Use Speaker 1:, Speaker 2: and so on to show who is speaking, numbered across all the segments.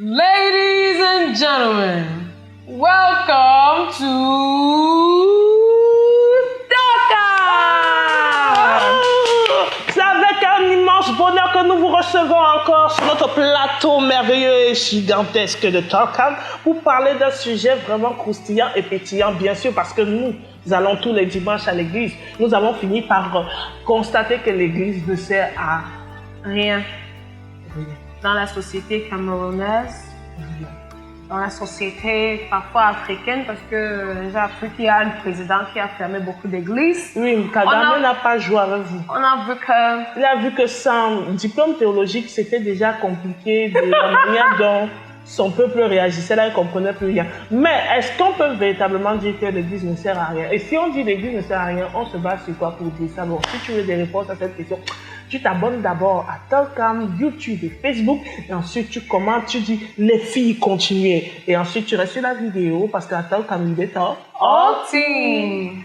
Speaker 1: Ladies and gentlemen, welcome to Talkcam!
Speaker 2: C'est avec un immense bonheur que nous vous recevons encore sur notre plateau merveilleux et gigantesque de Talkcam pour parler d'un sujet vraiment croustillant et pétillant, bien sûr, parce que nous allons tous les dimanches à l'église. Nous avons fini par constater que l'église ne sert à
Speaker 1: Rien. Dans la société camerounaise, dans la société parfois africaine, parce que j'ai appris qu'il y a un président qui a fermé beaucoup d'églises.
Speaker 2: Oui, Kagame n'a pas joué avec vous.
Speaker 1: On a vu que...
Speaker 2: Il a vu que sans diplôme théologique, c'était déjà compliqué de la manière dont son peuple réagissait là, il ne comprenait plus rien. Mais est-ce qu'on peut véritablement dire que l'église ne sert à rien? Et si on dit l'église ne sert à rien, on se base sur quoi pour dire ça? Bon, si tu veux des réponses à cette question, tu t'abonnes d'abord à Talkcam, YouTube et Facebook, et ensuite tu commentes, tu dis les filles continuez. Et ensuite tu restes sur la vidéo parce qu'à Talkcam, il est temps.
Speaker 1: All team!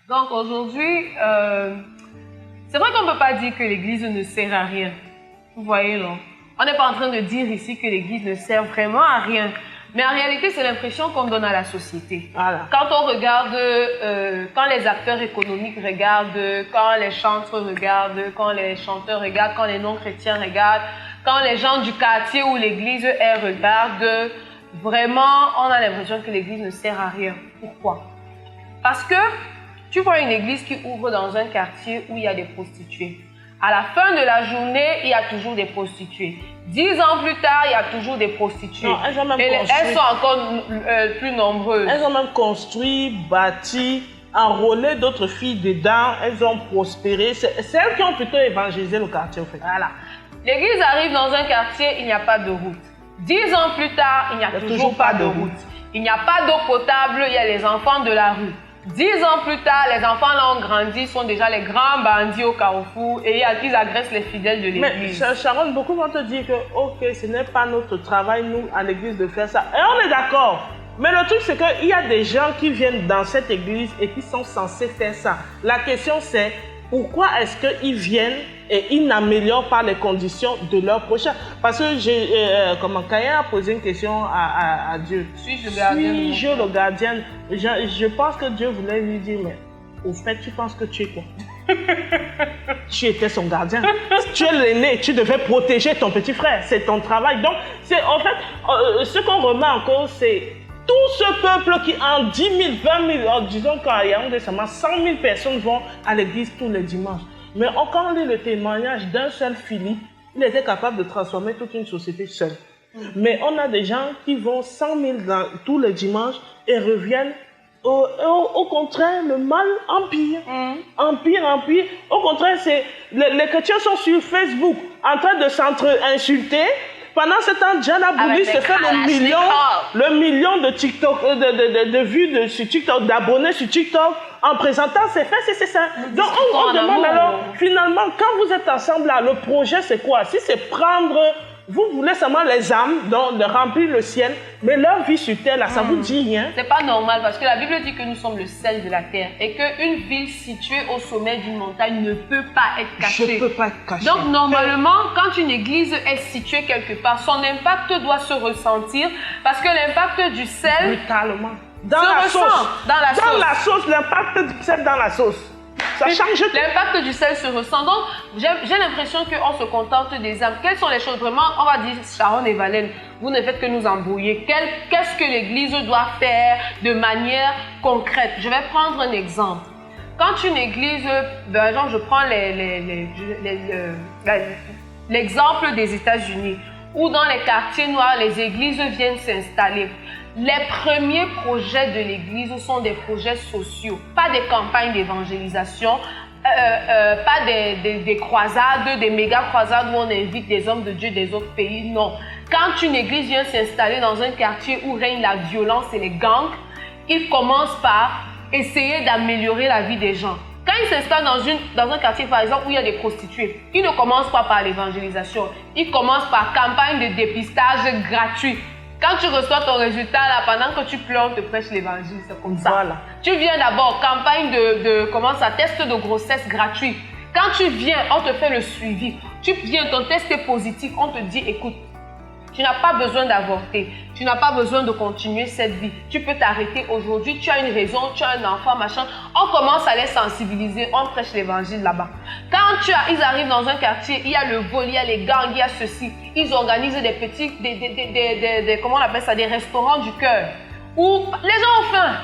Speaker 1: Donc aujourd'hui, c'est vrai qu'on ne peut pas dire que l'église ne sert à rien. Vous voyez, non? On n'est pas en train de dire ici que l'église ne sert vraiment à rien. Mais en réalité, c'est l'impression qu'on donne à la société.
Speaker 2: Voilà.
Speaker 1: Quand on regarde, quand les acteurs économiques regardent, quand les chantres regardent, quand les chanteurs regardent, quand les non-chrétiens regardent, quand les gens du quartier ou l'église, elles regardent, vraiment, on a l'impression que l'église ne sert à rien. Pourquoi? Parce que tu vois une église qui ouvre dans un quartier où il y a des prostituées. À la fin de la journée, il y a toujours des prostituées. 10 ans plus tard, il y a toujours des prostituées.
Speaker 2: Non, elles ont même
Speaker 1: elles
Speaker 2: construit.
Speaker 1: sont encore plus nombreuses.
Speaker 2: Elles ont même construit, bâti, enrôlé d'autres filles dedans. Elles ont prospéré. C'est elles qui ont plutôt évangélisé le quartier, en fait.
Speaker 1: Voilà. L'église arrive dans un quartier, il n'y a pas de route. 10 ans plus tard, il n'y a toujours pas de route. Il n'y a pas d'eau potable, il y a les enfants de la rue. 10 ans plus tard, les enfants là ont grandi, sont déjà les grands bandits au carrefour et ils agressent les fidèles de l'église.
Speaker 2: Mais Sharon, beaucoup vont te dire que ok, ce n'est pas notre travail, nous, à l'église, de faire ça. Et on est d'accord. Mais le truc, c'est qu'il y a des gens qui viennent dans cette église et qui sont censés faire ça. La question, c'est pourquoi est-ce qu'ils viennent et ils n'améliorent pas les conditions de leur prochain? Parce que comment Caïn a posé une question à Dieu.
Speaker 1: Suis-je le gardien?
Speaker 2: Suis-je le gardien? Je pense que Dieu voulait lui dire, mais au fait, tu penses que tu es quoi? Tu étais son gardien. Tu es l'aîné, tu devais protéger ton petit frère. C'est ton travail. Donc, c'est en fait, ce qu'on remet en cause, c'est tout ce peuple qui, en 10 000, 20 000, disons qu'à Yaoundé, 100 000 personnes vont à l'église tous les dimanches. Mais quand on lit le témoignage d'un seul Philippe, il était capable de transformer toute une société seul. Mais on a des gens qui vont 100 000 tous les dimanches et reviennent. Au contraire, le mal empire. Empire. Au contraire, les chrétiens sont sur Facebook en train de s'insulter. Pendant ce temps, Diana Bouli se fait le million de TikTok, de vues sur TikTok, d'abonnés sur TikTok, en présentant ses faits, c'est ça. Donc on demande alors, finalement, quand vous êtes ensemble là, le projet c'est quoi? Si c'est prendre, vous voulez seulement les âmes, donc de remplir le ciel, mais leur vie sur terre là, ça vous dit rien?
Speaker 1: C'est pas normal parce que la Bible dit que nous sommes le sel de la terre et qu'une ville située au sommet d'une montagne ne peut pas être cachée.
Speaker 2: Je peux pas être cachée.
Speaker 1: Donc normalement, quand une église est située quelque part, son impact doit se ressentir parce que l'impact du sel
Speaker 2: brutalement. Dans la sauce. Dans la sauce, l'impact du sel dans la sauce. Ça change tout.
Speaker 1: L'impact du sel se ressent. Donc, j'ai l'impression qu'on se contente des âmes. Quelles sont les choses vraiment? On va dire, Sharon et Valène, vous ne faites que nous embrouiller. Qu'est-ce que l'église doit faire de manière concrète? Je vais prendre un exemple. Quand une église, par exemple, je prends l'exemple des États-Unis, où dans les quartiers noirs, les églises viennent s'installer. Les premiers projets de l'église sont des projets sociaux, pas des campagnes d'évangélisation, pas des croisades, des méga croisades où on invite des hommes de Dieu des autres pays, non. Quand une église vient s'installer dans un quartier où règne la violence et les gangs, ils commencent par essayer d'améliorer la vie des gens. Quand ils s'installent dans un quartier, par exemple, où il y a des prostituées, ils ne commencent pas par l'évangélisation. Ils commencent par campagne de dépistage gratuit. Quand tu reçois ton résultat, là, pendant que tu pleures, on te prêche l'évangile, c'est comme ça.
Speaker 2: Voilà.
Speaker 1: Tu viens d'abord, campagne comment ça, test de grossesse gratuit. Quand tu viens, on te fait le suivi. Tu viens, ton test est positif, on te dit, écoute, tu n'as pas besoin d'avorter, tu n'as pas besoin de continuer cette vie. Tu peux t'arrêter aujourd'hui, tu as une raison, tu as un enfant, machin. On commence à les sensibiliser, on prêche l'évangile là-bas. Quand ils arrivent dans un quartier, il y a le vol, il y a les gangs, il y a ceci. Ils organisent des petits, comment on appelle ça, des restaurants du cœur. Où les gens ont faim.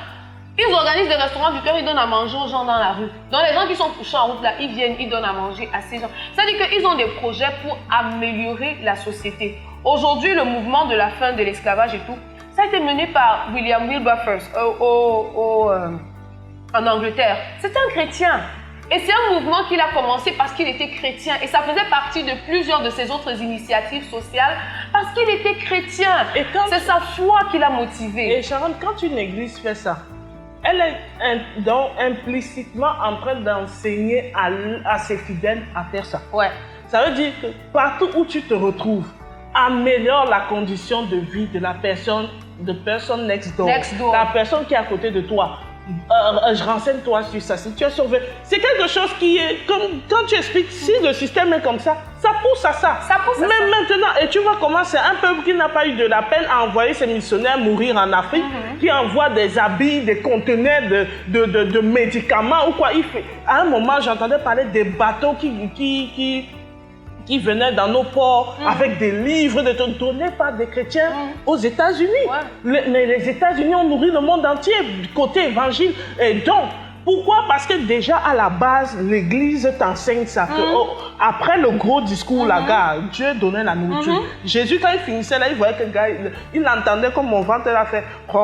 Speaker 1: Ils organisent des restaurants du cœur, ils donnent à manger aux gens dans la rue. Donc les gens qui sont couchés en route là, ils viennent, ils donnent à manger à ces gens. C'est-à-dire qu'ils ont des projets pour améliorer la société. Aujourd'hui, le mouvement de la fin de l'esclavage et tout, ça a été mené par William Wilberforce en Angleterre. C'est un chrétien. Et c'est un mouvement qu'il a commencé parce qu'il était chrétien. Et ça faisait partie de plusieurs de ses autres initiatives sociales parce qu'il était chrétien. C'est sa foi qui l'a motivé.
Speaker 2: Et Sharon, quand une église fait ça, elle est donc implicitement en train d'enseigner à ses fidèles à faire ça.
Speaker 1: Ouais.
Speaker 2: Ça veut dire que partout où tu te retrouves, améliore la condition de vie de la personne next door. La personne qui est à côté de toi. Renseigne-toi sur sa situation. C'est quelque chose qui est, comme quand tu expliques, si le système est comme ça pousse à ça. Mais maintenant, et tu vois comment c'est un peuple qui n'a pas eu de la peine à envoyer ses missionnaires mourir en Afrique, qui envoie des habits, des conteneurs de médicaments ou quoi. À un moment, j'entendais parler des bateaux qui venaient dans nos ports avec des livres donnés par des chrétiens aux États-Unis. Ouais. Mais les États-Unis ont nourri le monde entier côté évangile. Et donc, pourquoi? Parce que déjà à la base, l'Église t'enseigne ça. Que, après le gros discours, Dieu donnait la nourriture. Jésus, quand il finissait là, il voyait que le gars, il entendait comme mon ventre a fait. Il dit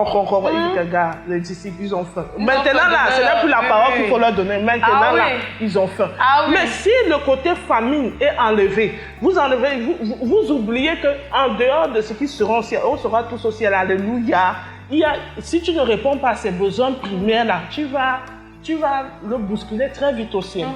Speaker 2: que gars, les disciples, ils ont faim. Maintenant là, ce n'est plus la parole qu'il faut leur donner. Maintenant là, ils ont faim. Mais si le côté famine est enlevé, vous oubliez qu'en dehors de ce qui sera au ciel, on sera tous au ciel. Alléluia. Si tu ne réponds pas à ces besoins primaires là, tu vas le bousculer très vite au ciel.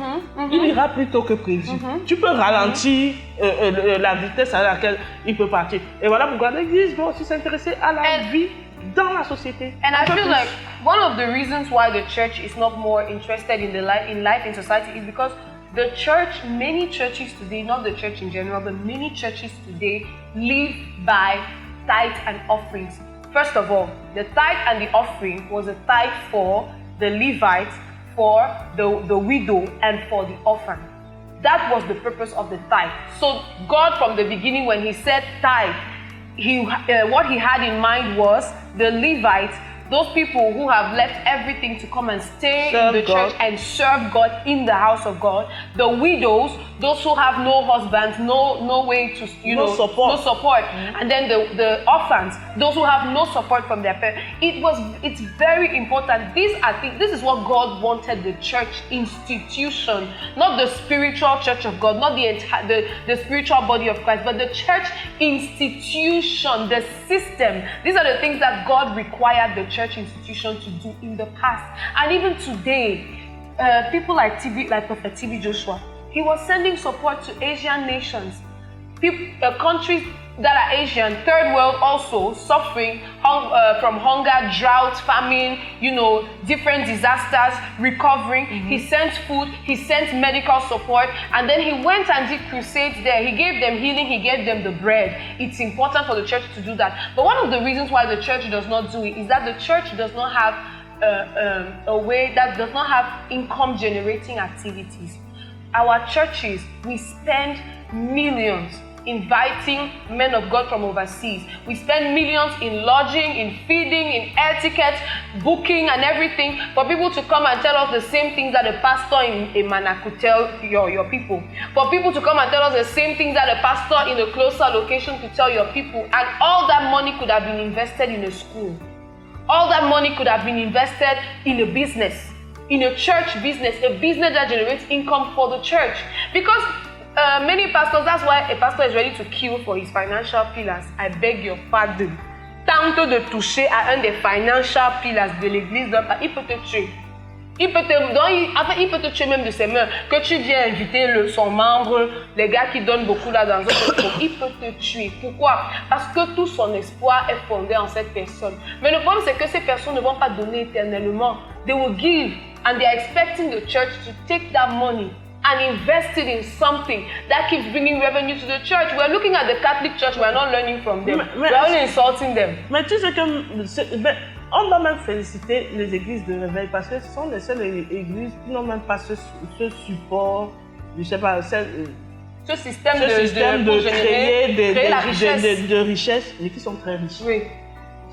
Speaker 2: Il ira plus tôt que prévu. Tu peux ralentir la vitesse à laquelle il peut partir. Et voilà pourquoi l'Église doit aussi s'intéresser à la vie dans la société.
Speaker 1: And I feel like one of the reasons why the church is not more interested in life in society is because the church, many churches today, not the church in general, but many churches today live by tithe and offerings. First of all, the tithe and the offering was a tithe for the Levites, for the widow, and for the orphan. That was the purpose of the tithe. So God, from the beginning, when He said tithe, what He had in mind was the Levites, those people who have left everything to come and stay in the church and serve God in the house of God. The widows, those who have no husbands, no way to, no support. And then the orphans, those who have no support from their parents. It's very important. This is what God wanted the church institution, not the spiritual church of God, not the spiritual body of Christ, but the church institution, the system. These are the things that God required the church institution to do in the past. And even today, people like Prophet TB Joshua, he was sending support to Asian nations, countries that are Asian, third world also, suffering from hunger, drought, famine, different disasters, recovering. He sent food, he sent medical support, and then he went and did crusades there. He gave them healing, he gave them the bread. It's important for the church to do that. But one of the reasons why the church does not do it is that the church does not have a way that does not have income generating activities. Our churches, we spend millions inviting men of God from overseas. We spend millions in lodging, in feeding, in air tickets, booking and everything for people to come and tell us the same things that the pastor in Emana could tell your people. For people to come and tell us the same things that the pastor in a closer location could tell your people. And all that money could have been invested in a school. All that money could have been invested in a business, in a church business, a business that generates income for the church. Because many pastors, that's why a pastor is ready to kill for his financial pillars. I beg your pardon. Tente de toucher à un des financial pillars de l'église, il peut te tuer. Il peut il peut te tuer même de ses mains. Que tu viens inviter son membre, les gars qui donnent beaucoup là dans un groupe, il peut te tuer. Pourquoi? Parce que tout son espoir est fondé en cette personne. Mais le problème, c'est que ces personnes ne vont pas donner éternellement. They will give and they are expecting the church to take that money and invest it in something that keeps bringing revenue to the church. We are looking at the Catholic Church, we are not learning from them. We are only insulting them.
Speaker 2: Mais tu sais que... On doit même féliciter les églises de réveil parce que ce sont les seules églises qui n'ont même pas ce support, je sais pas,
Speaker 1: ce système
Speaker 2: de créer
Speaker 1: la richesse.
Speaker 2: De richesse, et qui sont très riches.
Speaker 1: Oui.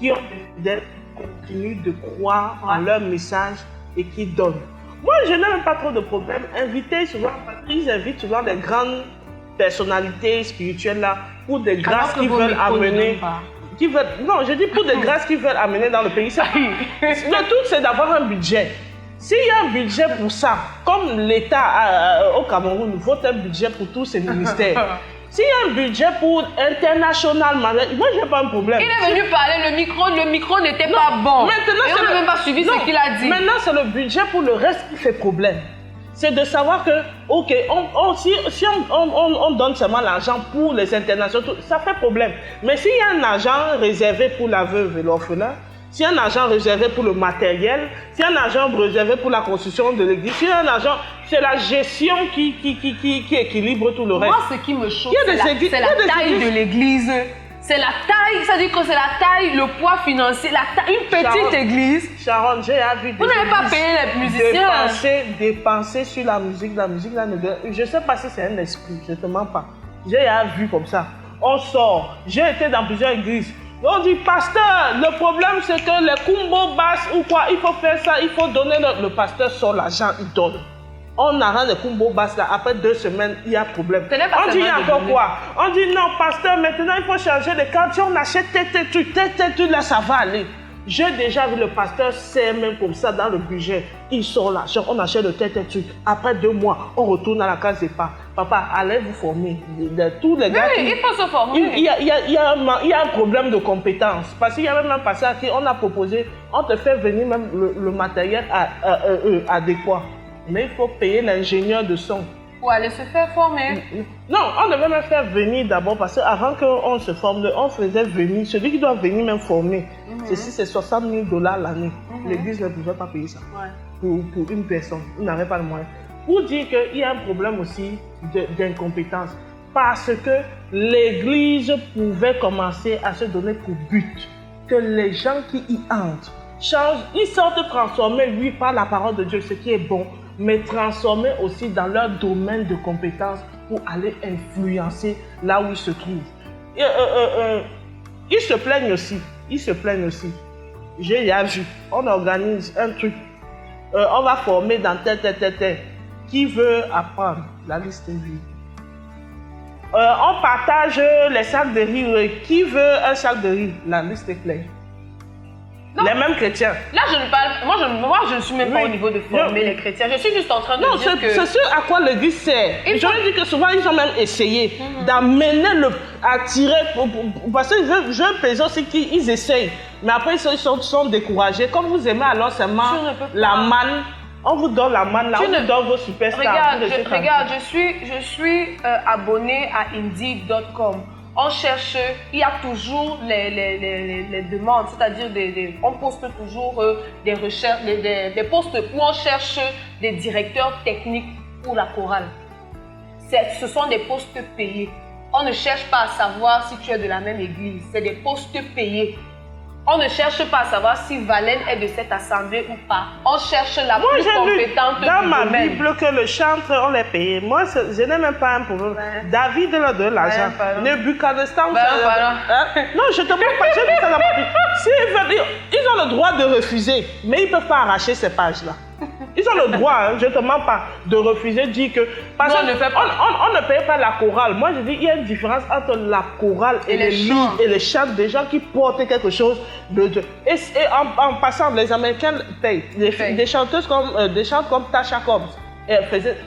Speaker 2: Qui ont des continuent de croire en leur message et qui donnent. Moi, je n'ai même pas trop de problème. Ils invitent souvent des grandes personnalités spirituelles là pour des grâces qu'ils veulent amener. Non, je dis pour des grâces qu'ils veulent amener dans le pays. Le tout, c'est d'avoir un budget. S'il y a un budget pour ça, comme l'État au Cameroun vote un budget pour tous ses ministères, s'il y a un budget pour international, moi, je n'ai pas un problème.
Speaker 1: Il est venu parler, le micro n'était pas bon.
Speaker 2: Maintenant,
Speaker 1: et on n'a même pas suivi ce qu'il a dit.
Speaker 2: Maintenant, c'est le budget pour le reste qui fait problème. C'est de savoir que, ok, si on donne seulement l'argent pour les internationaux, ça fait problème. Mais s'il y a un argent réservé pour la veuve et l'orphelin, s'il y a un argent réservé pour le matériel, s'il y a un argent réservé pour la construction de l'église, s'il y a un argent, c'est la gestion qui équilibre tout le reste.
Speaker 1: Moi, ce qui me choque, c'est la taille de l'église. C'est la taille, ça dit que c'est la taille, le poids financier, une petite église.
Speaker 2: Sharon, j'ai vu
Speaker 1: vous n'avez pas payé les musiciens.
Speaker 2: Dépenser sur la musique là, je ne sais pas si c'est un esprit, je ne te mens pas. J'ai vu comme ça. On sort, j'ai été dans plusieurs églises. On dit, pasteur, le problème c'est que les combos basses ou quoi, il faut faire ça, il faut donner, le pasteur sort l'argent, il donne. On arrête les combos basses là, après 2 semaines, il y a problème. On dit, il y a encore quoi? On dit, non, pasteur, maintenant il faut changer les cartes. Si on achète tel truc, là, ça va aller. J'ai déjà vu le pasteur, c'est même comme ça dans le budget. Il sort l'argent, on achète le tel truc. Après 2 mois, on retourne à la case départ. Papa, allez vous former. Tous les gars.
Speaker 1: Oui, il faut se former.
Speaker 2: Il y a un problème de compétence. Parce qu'il y a même un passé à qui on a proposé, on te fait venir même le matériel adéquat. Mais il faut payer l'ingénieur de son.
Speaker 1: Pour aller se faire former.
Speaker 2: Non, on devait même faire venir d'abord parce qu'avant qu'on se forme, on faisait venir. Celui qui doit venir même former, c'est 60 000 $ l'année. L'église ne pouvait pas payer ça pour une personne. Il n'avait pas le moyen. Pour dire qu'il y a un problème aussi d'incompétence. Parce que l'église pouvait commencer à se donner pour but que les gens qui y entrent changent. Ils sortent transformés, oui, par la parole de Dieu, ce qui est bon, mais transformer aussi dans leur domaine de compétences pour aller influencer là où ils se trouvent. Ils se plaignent aussi. J'ai vu, on organise un truc, on va former dans tel. Qui veut apprendre? La liste est vide. On partage les sacs de riz. Qui veut un sac de riz? La liste est pleine. Non. Les mêmes chrétiens.
Speaker 1: Là, je ne parle. Moi, je ne suis même pas au niveau de former les chrétiens. Je suis juste en train de dire que.
Speaker 2: C'est ce à quoi l'église sert. Je veux dire que souvent, ils ont même essayé d'amener à tirer. Parce que je veux peser aussi qu'ils essayent. Mais après, ils sont découragés. Comme vous aimez alors seulement la manne, on vous donne la manne, là, on vous donne vos superstars.
Speaker 1: Regarde, je suis abonné à Indeed.com. On cherche, il y a toujours les demandes, c'est-à-dire on poste toujours des recherches, des postes où on cherche des directeurs techniques pour la chorale. Ce sont des postes payés. On ne cherche pas à savoir si tu es de la même église, c'est des postes payés. On ne cherche pas à savoir si Valène est de cette assemblée ou pas. On cherche la plus compétente du domaine.
Speaker 2: Dans ma Bible que le chantre, on les paye. Moi, je n'ai même pas un problème. David leur donne l'argent. Nebuchadnezzar, non, je te montre pas. J'ai vu ça dans ma Bible. Ils ont le droit de refuser, mais ils ne peuvent pas arracher ces pages-là. Ils ont le droit, je ne te mens pas, de refuser, dire que... Parce qu'on on ne paye pas la chorale. Moi, je dis, il y a une différence entre la chorale et les chants. Et les chants des gens qui portent quelque chose de Dieu. Et en passant, les Américains payent. Des chanteuses comme Tasha Cobbs.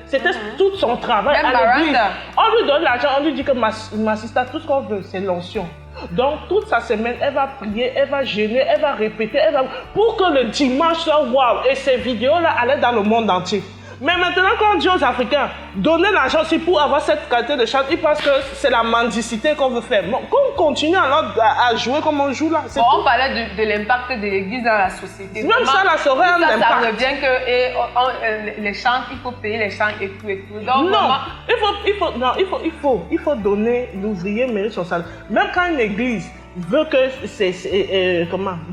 Speaker 2: C'était tout son travail à l'église. On lui donne l'argent, on lui dit que ma sister, tout ce qu'on veut, c'est l'onction. Donc, toute sa semaine, elle va prier, elle va jeûner, elle va répéter, pour que le dimanche soit waouh. Et ces vidéos-là allaient dans le monde entier. Mais maintenant, quand on dit aux Africains, donner l'argent aussi pour avoir cette qualité de chant, ils pensent que c'est la mendicité qu'on veut faire. Bon, qu'on continue alors à jouer comme on joue là.
Speaker 1: Bon, on parlait de l'impact de l'église dans la société.
Speaker 2: Même ça, là, ça aurait un impact.
Speaker 1: Ça revient que les chants, il faut payer les chants et tout et tout. Donc,
Speaker 2: non, il faut donner, l'ouvrier mérite son salaire. Même quand une église veut que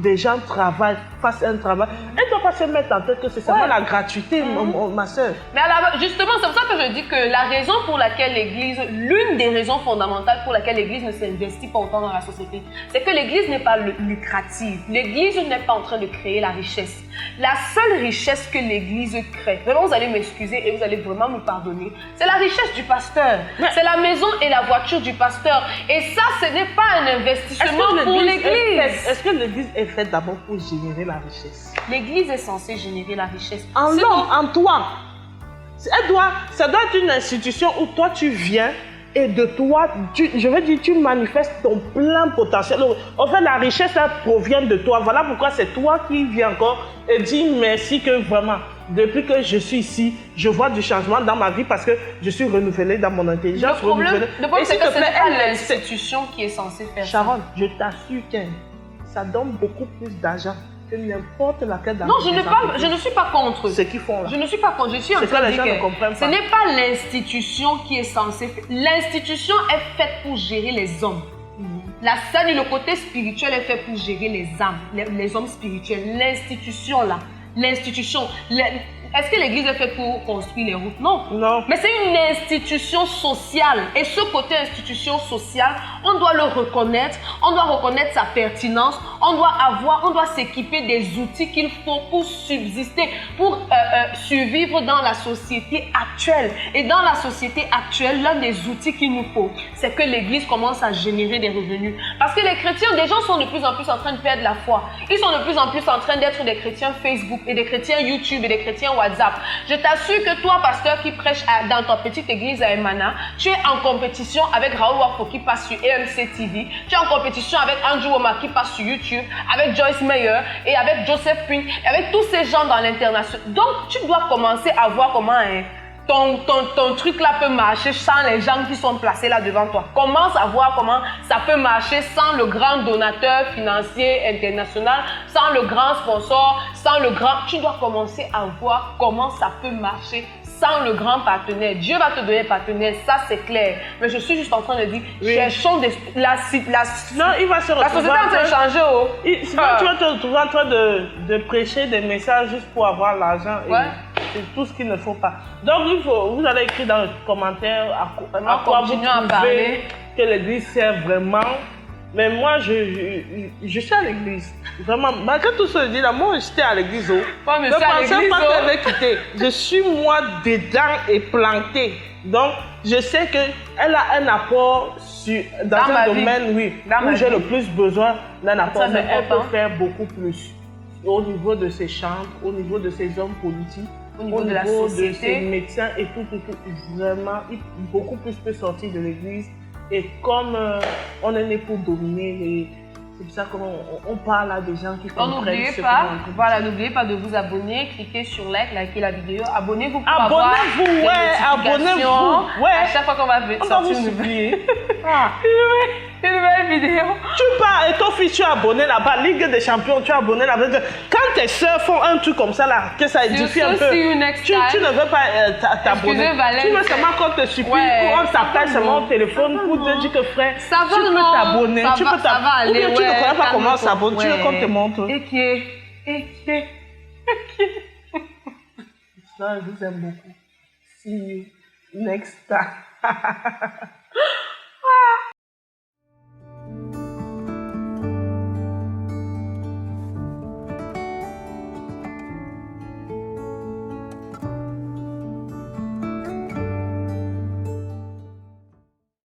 Speaker 2: des gens travaillent, fassent un travail, elle ne doit pas se mettre en tête que c'est seulement la gratuité, ma soeur.
Speaker 1: Mais alors, justement, c'est pour ça que je dis que la raison pour laquelle l'Église, l'une des raisons fondamentales pour laquelle l'Église ne s'investit pas autant dans la société, c'est que l'Église n'est pas lucrative. L'Église n'est pas en train de créer la richesse. La seule richesse que l'Église crée, vraiment vous allez m'excuser et vous allez vraiment me pardonner, c'est la richesse du pasteur. C'est la maison et la voiture du pasteur. Et ça, ce n'est pas un investissement pour l'Église.
Speaker 2: Est-ce que l'Église est faite d'abord pour générer la richesse?
Speaker 1: L'Église est censée générer la richesse.
Speaker 2: En l'homme, en toi. Ça doit être une institution où toi tu viens et de toi, tu manifestes ton plein potentiel. En fait, la richesse, ça provient de toi. Voilà pourquoi c'est toi qui viens encore et dis merci que vraiment, depuis que je suis ici, je vois du changement dans ma vie parce que je suis renouvelée dans mon intelligence.
Speaker 1: Le problème, c'est que ce n'est pas l'institution qui est censée faire ça.
Speaker 2: Sharon, je t'assure que ça donne beaucoup plus d'argent que n'importe laquelle d'entre
Speaker 1: Non, je ne suis pas contre.
Speaker 2: Ce qu'ils font là.
Speaker 1: Je ne suis pas contre. Je suis en train de dire que ce n'est pas l'institution qui est censée faire. L'institution est faite pour gérer les hommes. La scène et le côté spirituel est fait pour gérer les âmes, les hommes spirituels. L'institution là, est-ce que l'église est faite pour construire les routes? Non.
Speaker 2: Non.
Speaker 1: Mais c'est une institution sociale. Et ce côté institution sociale, on doit le reconnaître. On doit reconnaître sa pertinence. On doit s'équiper des outils qu'il faut pour subsister, pour survivre dans la société actuelle. Et dans la société actuelle, l'un des outils qu'il nous faut, c'est que l'église commence à générer des revenus. Parce que les chrétiens, des gens sont de plus en plus en train de perdre la foi. Ils sont de plus en plus en train d'être des chrétiens Facebook et des chrétiens YouTube et des chrétiens WhatsApp. Je t'assure que toi, pasteur qui prêche dans ta petite église à Emana, tu es en compétition avec Raoul Wafo qui passe sur EMC TV, tu es en compétition avec Andrew Woma qui passe sur YouTube, avec Joyce Meyer et avec Joseph Pring, et avec tous ces gens dans l'international. Donc, tu dois commencer à voir comment ton truc là peut marcher sans les gens qui sont placés là devant toi. Commence à voir comment ça peut marcher sans le grand donateur financier international, sans le grand sponsor, sans le grand... Tu dois commencer à voir comment ça peut marcher sans le grand partenaire. Dieu va te donner un partenaire, ça c'est clair. Mais je suis juste en train de dire, cherchons
Speaker 2: Non, il va se retrouver.
Speaker 1: La société est en train de changer.
Speaker 2: Sinon, tu vas te retrouver en train de prêcher des messages juste pour avoir l'argent.
Speaker 1: Ouais.
Speaker 2: C'est tout ce qu'il ne faut pas. Donc, vous allez écrire dans le commentaire à quoi vous trouvez que l'église sert vraiment. Mais moi, je suis à l'église. Vraiment, malgré tout ce que je dis là, moi, j'étais à l'église. Ne pensez pas que je vais quitter. Je suis moi dedans et planté. Donc, je sais qu'elle a un apport dans un domaine où j'ai le plus besoin d'un apport. Mais elle peut faire beaucoup plus au niveau de ses chambres, au niveau de ses hommes politiques,
Speaker 1: au niveau de la société,
Speaker 2: de ses médecins et tout. Vraiment, beaucoup plus peut sortir de l'église. Et comme on est né pour dominer, c'est pour ça qu'on parle à des gens qui comprennent ce qu'on
Speaker 1: n'oubliez pas de vous abonner, cliquez sur like, likez la vidéo, abonnez-vous pour
Speaker 2: abonnez-vous, abonnez-vous.
Speaker 1: À chaque fois qu'on va sortir une nouvelle vidéo.
Speaker 2: Tu pars et ton fils, tu es abonné là-bas, Ligue des Champions, tu es abonné là-bas. Quand tes soeurs font un truc comme ça là, que ça édifie un peu, tu ne veux pas t'abonner. Tu veux seulement qu'on te supplie ou on t'appelle seulement au téléphone pour te dire que frère, tu peux t'abonner, tu peux t'abonner. Ou bien tu ne connais pas comment s'abonner, tu veux qu'on te montre. Je vous aime beaucoup. See you next time.